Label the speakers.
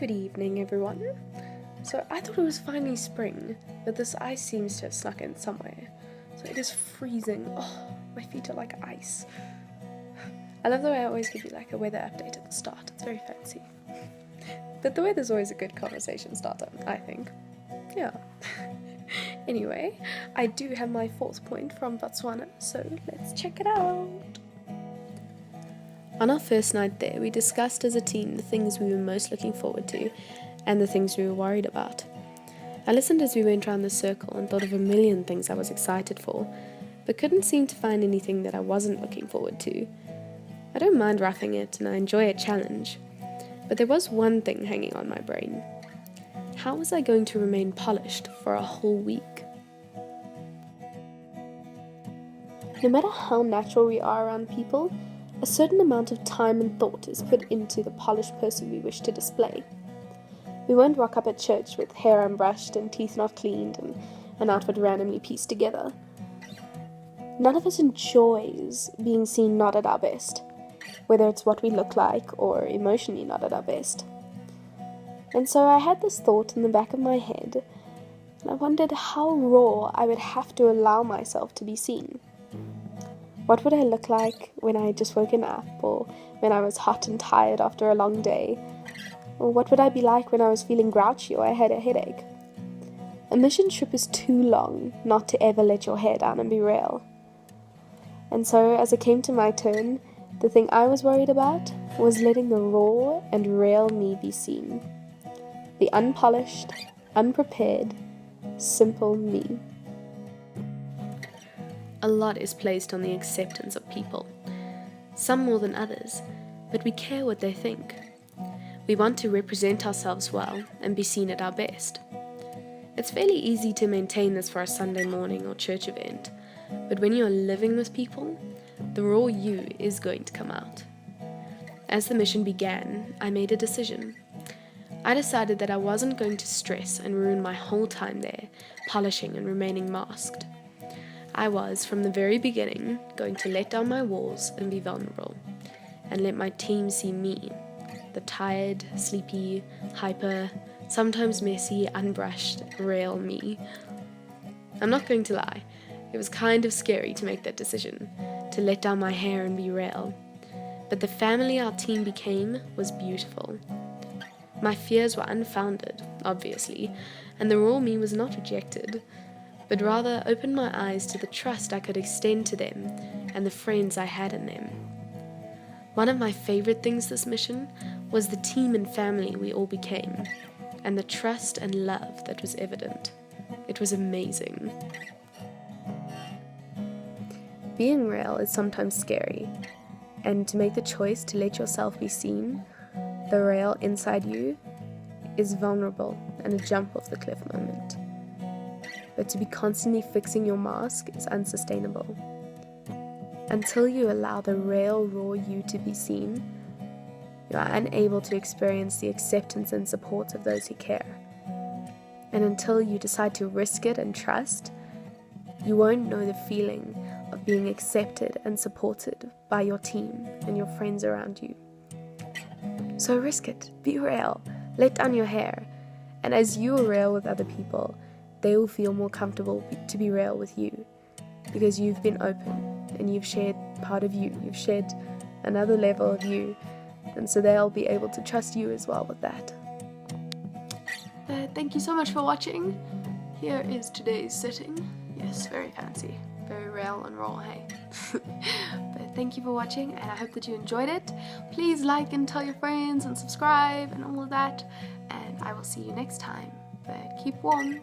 Speaker 1: Good evening, everyone. So I thought it was finally spring, but this ice seems to have snuck in somewhere. So it is freezing. Oh, my feet are like ice. I love the way I always give you like a weather update at the start. It's very fancy. But the weather's always a good conversation starter, I think. Yeah. Anyway, I do have my fourth point from Botswana, so let's check it out. On our first night there, we discussed as a team the things we were most looking forward to and the things we were worried about. I listened as we went round the circle and thought of a million things I was excited for, but couldn't seem to find anything that I wasn't looking forward to. I don't mind roughing it and I enjoy a challenge, but there was one thing hanging on my brain. How was I going to remain polished for a whole week? No matter how natural we are around people, a certain amount of time and thought is put into the polished person we wish to display. We won't rock up at church with hair unbrushed and teeth not cleaned and an outfit randomly pieced together. None of us enjoys being seen not at our best, whether it's what we look like or emotionally not at our best. And so I had this thought in the back of my head, and I wondered how raw I would have to allow myself to be seen. What would I look like when I had just woken up, or when I was hot and tired after a long day? Or what would I be like when I was feeling grouchy or I had a headache? A mission trip is too long not to ever let your hair down and be real. And so as it came to my turn, the thing I was worried about was letting the raw and real me be seen. The unpolished, unprepared, simple me. A lot is placed on the acceptance of people, some more than others, but we care what they think. We want to represent ourselves well and be seen at our best. It's fairly easy to maintain this for a Sunday morning or church event, but when you're living with people, the raw you is going to come out. As the mission began, I made a decision. I decided that I wasn't going to stress and ruin my whole time there, polishing and remaining masked. I was, from the very beginning, going to let down my walls and be vulnerable, and let my team see me, the tired, sleepy, hyper, sometimes messy, unbrushed, real me. I'm not going to lie, it was kind of scary to make that decision, to let down my hair and be real, but the family our team became was beautiful. My fears were unfounded, obviously, and the raw me was not rejected, but rather opened my eyes to the trust I could extend to them and the friends I had in them. One of my favorite things this mission was the team and family we all became, and the trust and love that was evident. It was amazing. Being real is sometimes scary, and to make the choice to let yourself be seen, the real inside you is vulnerable and a jump off the cliff moment. But to be constantly fixing your mask is unsustainable. Until you allow the real, raw you to be seen, you are unable to experience the acceptance and support of those who care. And until you decide to risk it and trust, you won't know the feeling of being accepted and supported by your team and your friends around you. So risk it, be real, let down your hair, and as you are real with other people, they will feel more comfortable to be real with you, because you've been open and you've shared part of you, you've shared another level of you, and so they'll be able to trust you as well with that. Thank you so much for watching. Here is today's setting. Yes, very fancy, very real and raw, hey? But thank you for watching, and I hope that you enjoyed it. Please like and tell your friends and subscribe and all of that, and I will see you next time. But keep warm.